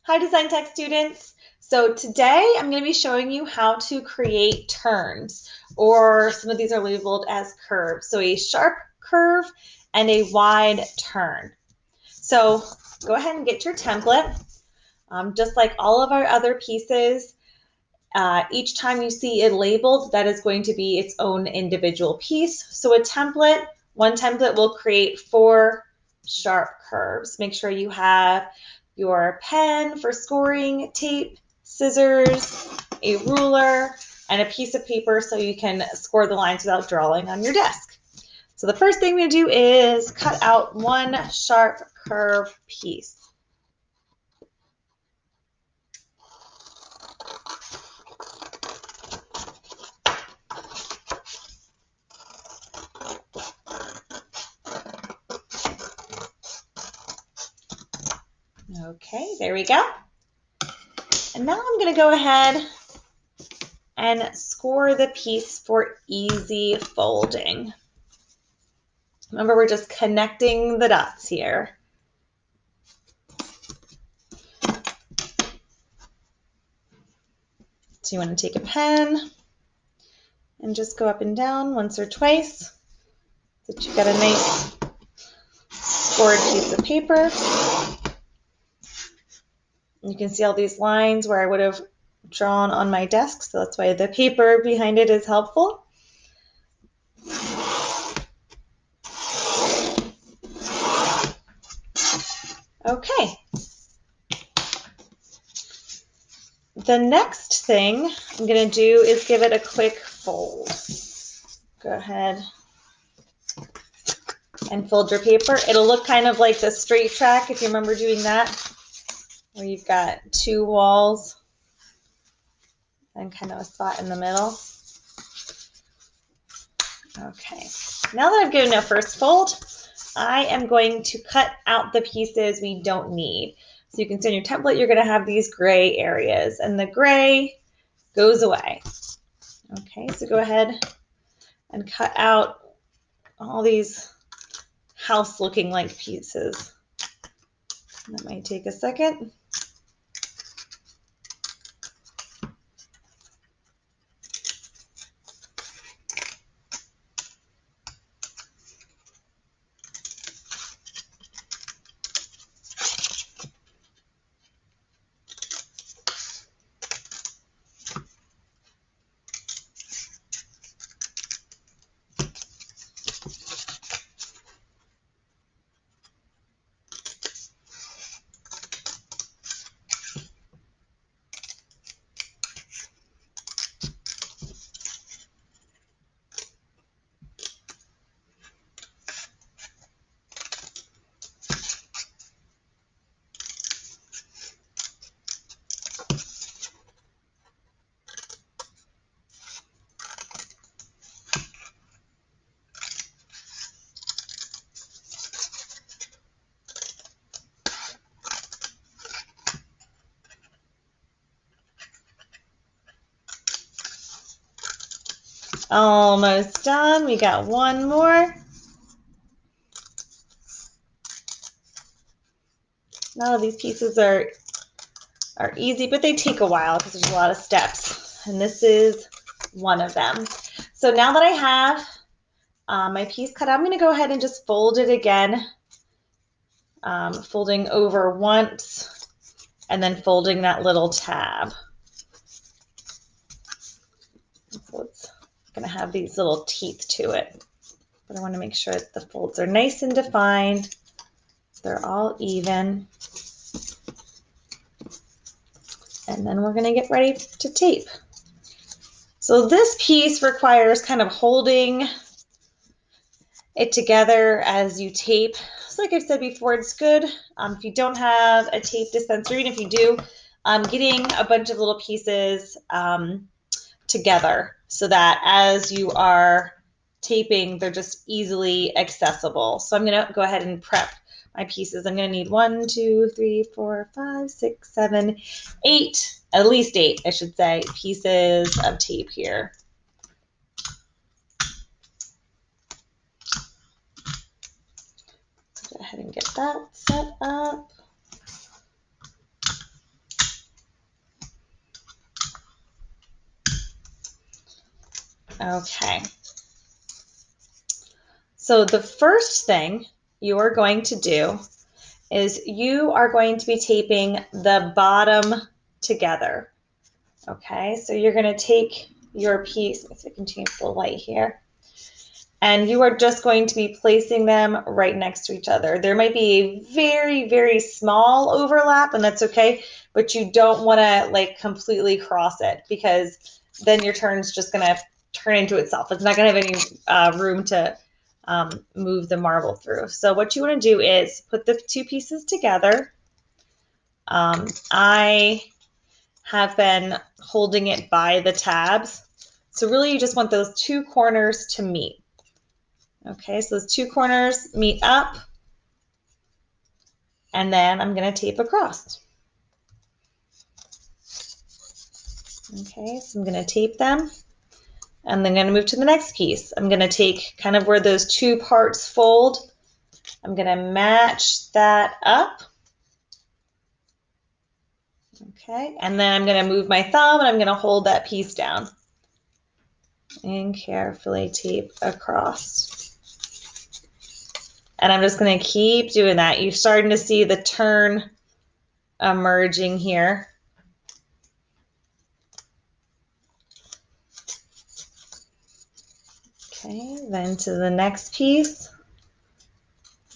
Hi, Design Tech students. So today I'm going to be showing you how to create turns, or some of these are labeled as curves. So a sharp curve and a wide turn. So go ahead and get your template. Just like all of our other pieces, each time you see it labeled, that is going to be its own individual piece. So one template will create 4 sharp curves. Make sure you have your pen for scoring, tape, scissors, a ruler, and a piece of paper so you can score the lines without drawing on your desk. So the first thing we're going to do is cut out one sharp curve piece. Okay, there we go. And now I'm going to go ahead and score the piece for easy folding. Remember, we're just connecting the dots here. So you want to take a pen and just go up and down once or twice so that you've got a nice scored piece of paper. You can see all these lines where I would have drawn on my desk, so that's why the paper behind it is helpful. Okay. The next thing I'm going to do is give it a quick fold. Go ahead and fold your paper. It'll look kind of like the straight track, if you remember doing that, where you've got 2 walls and kind of a spot in the middle. Okay, now that I've given a first fold, I am going to cut out the pieces we don't need. So you can see on your template, you're going to have these gray areas, and the gray goes away. Okay, so go ahead and cut out all these house-looking like pieces. That might take a second. Almost done. We got one more. Now these pieces are easy, but they take a while because there's a lot of steps. And this is one of them. So now that I have my piece cut out, I'm going to go ahead and just fold it again, folding over once and then folding that little tab. So it's going to have these little teeth to it, but I want to make sure that the folds are nice and defined. They're all even. And then we're going to get ready to tape. So this piece requires kind of holding it together as you tape. So like I've said before, it's good if you don't have a tape dispenser, even if you do, getting a bunch of little pieces together so that as you are taping, they're just easily accessible. So I'm going to go ahead and prep my pieces. I'm going to need 1, 2, 3, 4, 5, 6, 7, 8, at least 8, I should say, pieces of tape here. Go ahead and get that set up. Okay. So the first thing you are going to do is you are going to be taping the bottom together. Okay, so you're going to take your piece, let's see if I can change the light here, and you are just going to be placing them right next to each other. There might be a very, very small overlap, and that's okay, but you don't want to like completely cross it, because then your turn's just going to turn into itself. It's not going to have any room to move the marble through. So what you want to do is put the two pieces together. I have been holding it by the tabs. So really you just want those two corners to meet. Okay, so those two corners meet up, and then I'm going to tape across. Okay, so I'm going to tape them, and then I'm going to move to the next piece. I'm going to take kind of where those two parts fold. I'm going to match that up. Okay, and then I'm going to move my thumb and I'm going to hold that piece down and carefully tape across. And I'm just going to keep doing that. You're starting to see the turn emerging here. Okay, then to the next piece.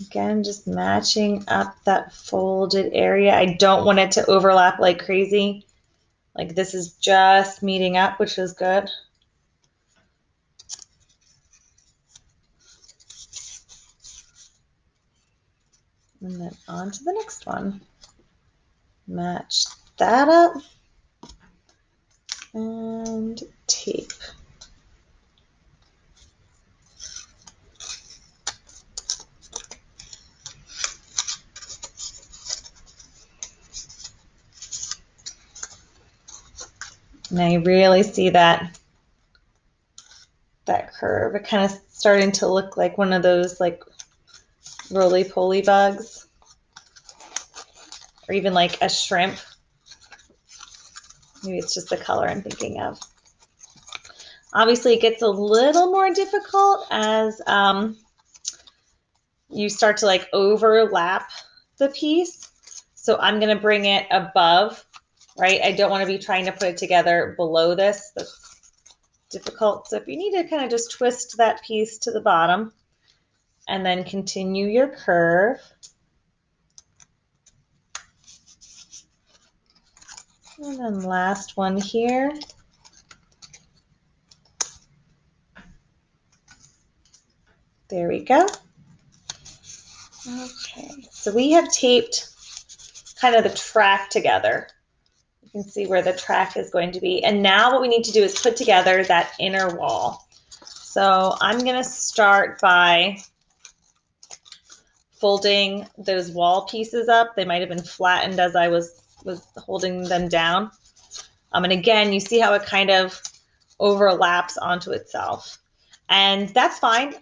Again, just matching up that folded area. I don't want it to overlap like crazy. Like this is just meeting up, which is good. And then on to the next one. Match that up and tape. And I really see that curve. It kind of starting to look like one of those like roly-poly bugs, or even like a shrimp. Maybe it's just the color I'm thinking of. Obviously, it gets a little more difficult as you start to like overlap the piece. So I'm going to bring it above, right? I don't want to be trying to put it together below this. That's difficult. So if you need to kind of just twist that piece to the bottom and then continue your curve. And then last one here. There we go. Okay, so we have taped kind of the track together. You can see where the track is going to be. And now what we need to do is put together that inner wall. So I'm going to start by folding those wall pieces up. They might have been flattened as I was holding them down. And again, you see how it kind of overlaps onto itself. And that's fine.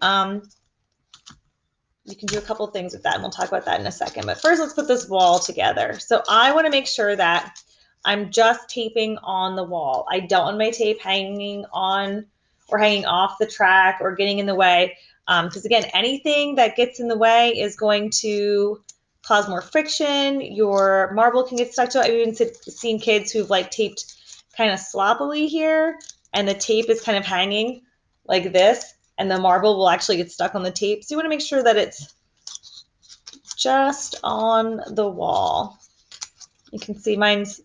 You can do a couple things with that, and we'll talk about that in a second. But first, let's put this wall together. So I want to make sure that I'm just taping on the wall. I don't want my tape hanging on or hanging off the track or getting in the way. Because again, anything that gets in the way is going to cause more friction. Your marble can get stuck to it. I've even seen kids who've like taped kind of sloppily here, and the tape is kind of hanging like this, and the marble will actually get stuck on the tape. So you want to make sure that it's just on the wall. You can see mine's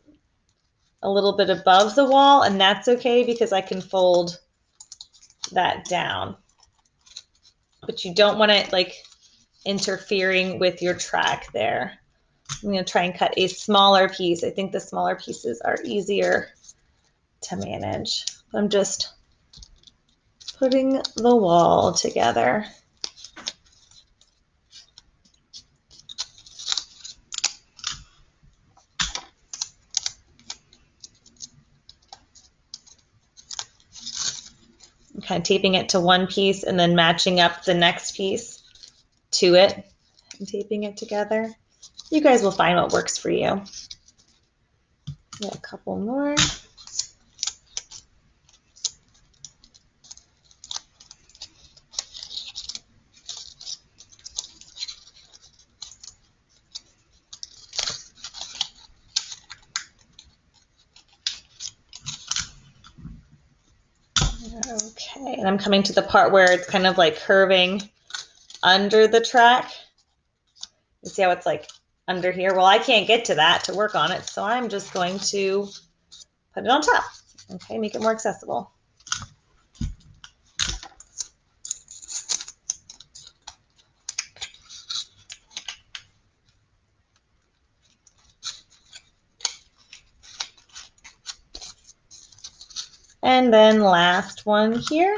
a little bit above the wall, and that's okay because I can fold that down. But you don't want it like interfering with your track there. I'm going to try and cut a smaller piece. I think the smaller pieces are easier to manage. I'm just putting the wall together. I'm kind of taping it to one piece and then matching up the next piece to it and taping it together. You guys will find what works for you. Yeah, a couple more. Okay, and I'm coming to the part where it's kind of like curving under the track. You see how it's like under here? Well, I can't get to that to work on it, so I'm just going to put it on top. Okay, make it more accessible. And then last one here.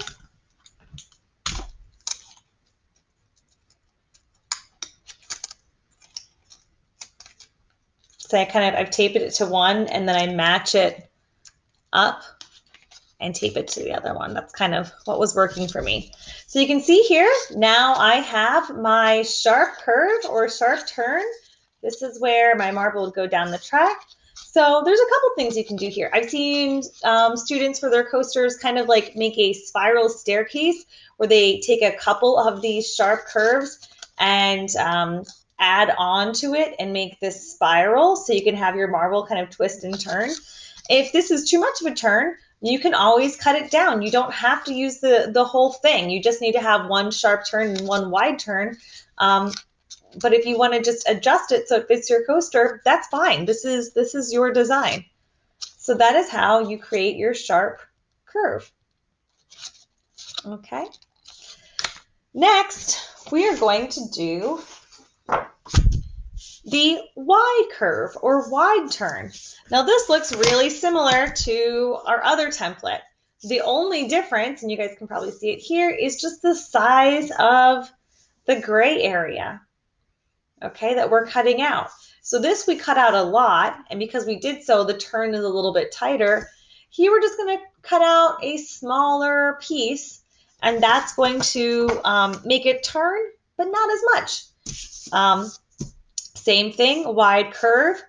So I've taped it to one and then I match it up and tape it to the other one. That's kind of what was working for me. So you can see here, now I have my sharp curve or sharp turn. This is where my marble would go down the track. So there's a couple things you can do here. I've seen students for their coasters kind of like make a spiral staircase where they take a couple of these sharp curves and add on to it and make this spiral so you can have your marble kind of twist and turn. If this is too much of a turn, you can always cut it down. You don't have to use the whole thing. You just need to have one sharp turn and one wide turn. But if you want to just adjust it so it fits your coaster, that's fine. This is your design. So that is how you create your sharp curve. Okay. Next, we are going to do the wide curve or wide turn. Now this looks really similar to our other template. The only difference, and you guys can probably see it here, is just the size of the gray area, okay, that we're cutting out. So this we cut out a lot, and because we did so, the turn is a little bit tighter. Here we're just going to cut out a smaller piece, and that's going to make it turn, but not as much. Same thing, wide curve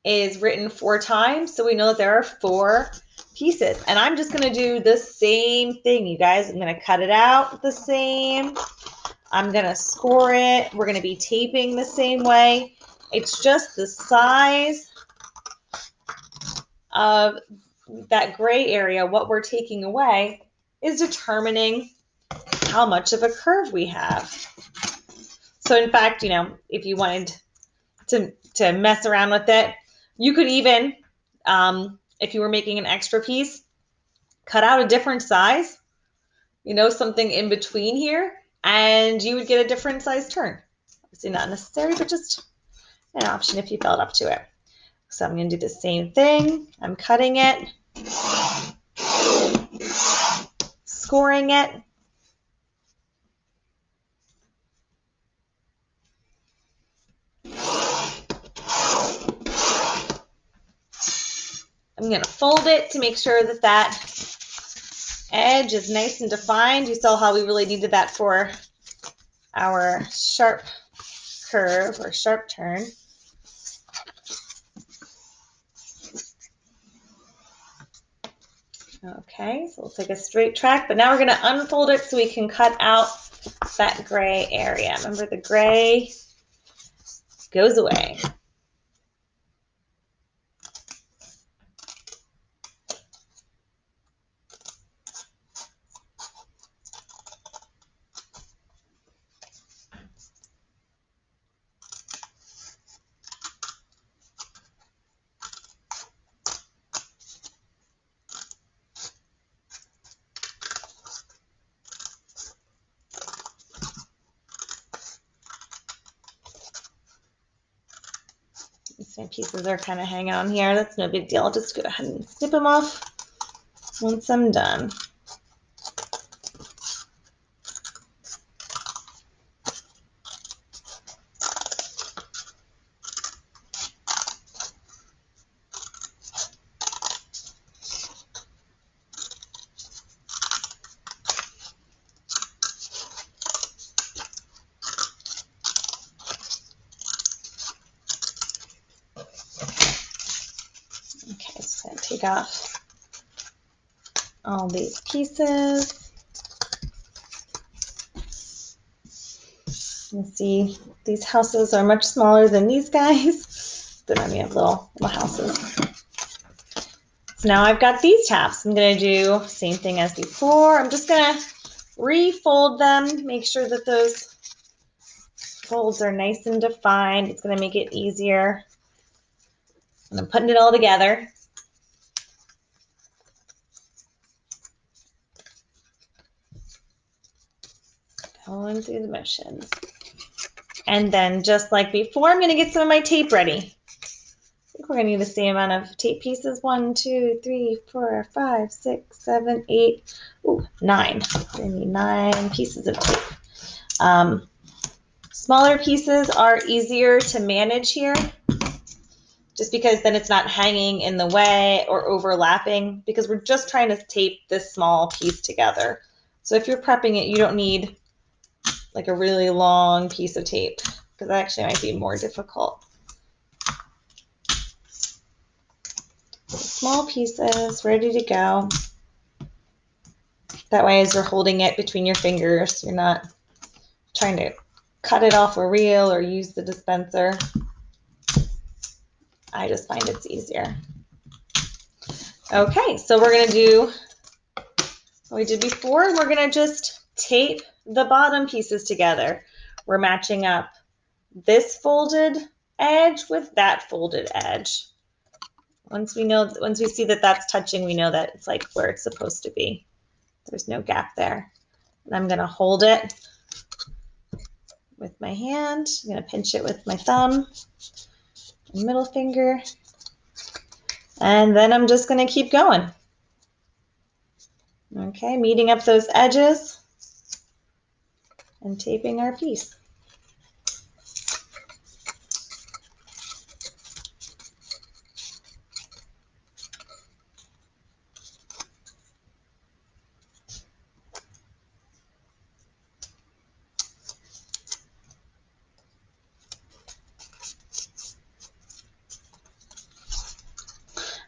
is written 4 times, so we know that there are 4 pieces. And I'm just going to do the same thing, you guys. I'm going to cut it out the same. I'm going to score it. We're going to be taping the same way. It's just the size of that gray area, what we're taking away, is determining how much of a curve we have. So in fact, if you wanted to mess around with it, you could even, if you were making an extra piece, cut out a different size, something in between here, and you would get a different size turn. Obviously not necessary, but just an option if you felt up to it. So I'm going to do the same thing. I'm cutting it, scoring it. I'm going to fold it to make sure that that edge is nice and defined. You saw how we really needed that for our sharp curve or sharp turn. Okay, so we'll take a straight track, but now we're going to unfold it so we can cut out that gray area. Remember, the gray goes away. These pieces are kind of hanging on here. That's no big deal. I'll just go ahead and snip them off once I'm done. Okay, so I'm going to take off all these pieces. You can see these houses are much smaller than these guys. They remind me of little houses. So now I've got these tabs. I'm going to do same thing as before. I'm just going to refold them, make sure that those folds are nice and defined. It's going to make it easier. And I'm putting it all together. Going through the motions. And then just like before, I'm going to get some of my tape ready. I think we're going to need the same amount of tape pieces. 1, 2, 3, 4, 5, 6, 7, 8, 9. I need 9 pieces of tape. Smaller pieces are easier to manage here, just because then it's not hanging in the way or overlapping, because we're just trying to tape this small piece together. So if you're prepping it, you don't need like a really long piece of tape, because that actually might be more difficult. Small pieces ready to go. That way, as you're holding it between your fingers, you're not trying to cut it off a reel or use the dispenser. I just find it's easier. Okay, so we're going to do what we did before. We're going to just tape the bottom pieces together. We're matching up this folded edge with that folded edge. Once we see that that's touching, we know that it's like where it's supposed to be. There's no gap there. And I'm going to hold it with my hand. I'm going to pinch it with my thumb and middle finger. And then I'm just going to keep going. Okay, meeting up those edges and taping our piece.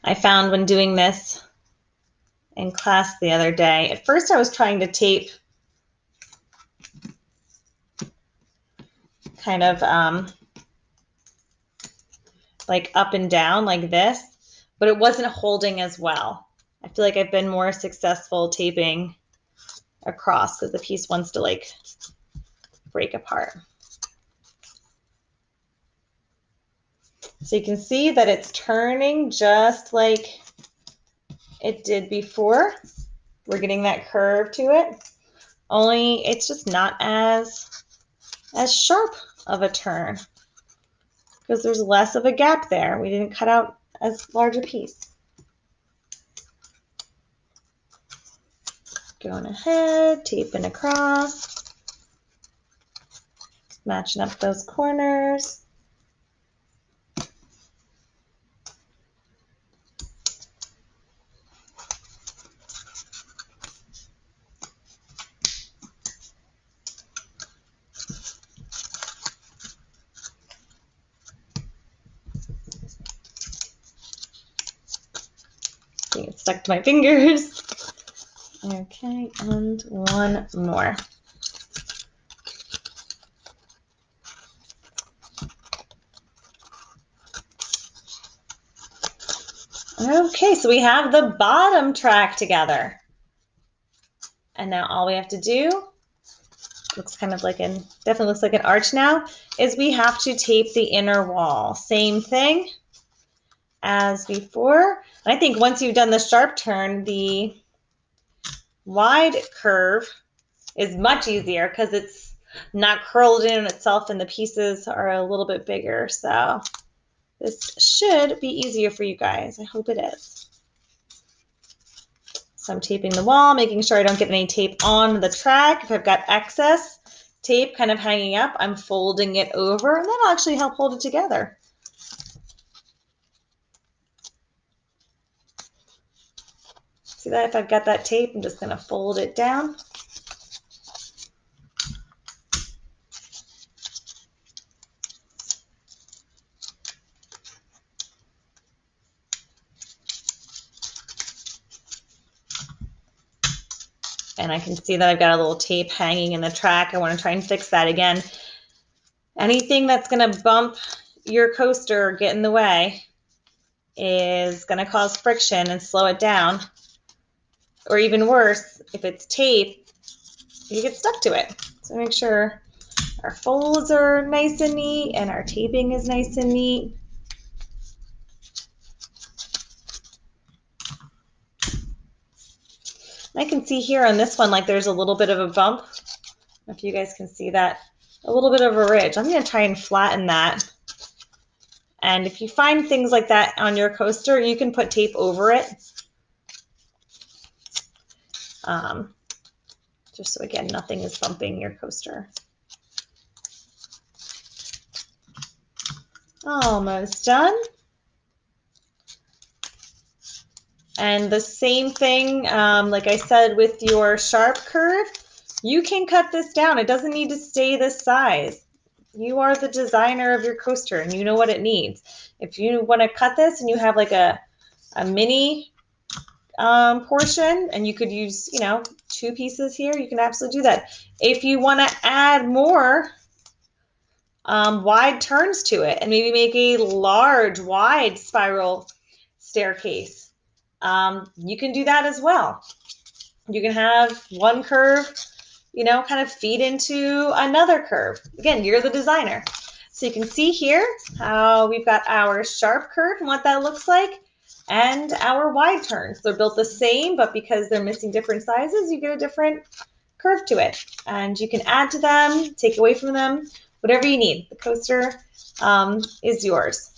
I found when doing this in class the other day, at first I was trying to tape kind of like up and down like this, but it wasn't holding as well. I feel like I've been more successful taping across because the piece wants to like break apart. So you can see that it's turning just like it did before. We're getting that curve to it, only it's just not as sharp of a turn because there's less of a gap there. We didn't cut out as large a piece. Going ahead, taping across, matching up those corners. It's stuck to my fingers. Okay, and one more. Okay, so we have the bottom track together. And now all we have to do, looks kind of like definitely looks like an arch now, is we have to tape the inner wall. Same thing as before. And I think once you've done the sharp turn, the wide curve is much easier because it's not curled in itself and the pieces are a little bit bigger. So this should be easier for you guys. I hope it is. So I'm taping the wall, making sure I don't get any tape on the track. If I've got excess tape kind of hanging up, I'm folding it over, and that'll actually help hold it together. See that? If I've got that tape, I'm just going to fold it down. And I can see that I've got a little tape hanging in the track. I want to try and fix that again. Anything that's going to bump your coaster or get in the way, is going to cause friction and slow it down. Or even worse, if it's tape, you get stuck to it. So make sure our folds are nice and neat and our taping is nice and neat. I can see here on this one, like there's a little bit of a bump. I don't know if you guys can see that. A little bit of a ridge. I'm going to try and flatten that. And if you find things like that on your coaster, you can put tape over it. Just so, again, nothing is bumping your coaster. Almost done. And the same thing, like I said, with your sharp curve, you can cut this down. It doesn't need to stay this size. You are the designer of your coaster and you know what it needs. If you want to cut this and you have like a mini portion and you could use, 2 pieces here, you can absolutely do that. If you want to add more wide turns to it and maybe make a large, wide spiral staircase, you can do that as well. You can have one curve, kind of feed into another curve. Again, you're the designer. So you can see here how we've got our sharp curve and what that looks like, and our wide turns. They're built the same, but because they're missing different sizes, you get a different curve to it. And you can add to them, take away from them, whatever you need. The coaster is yours.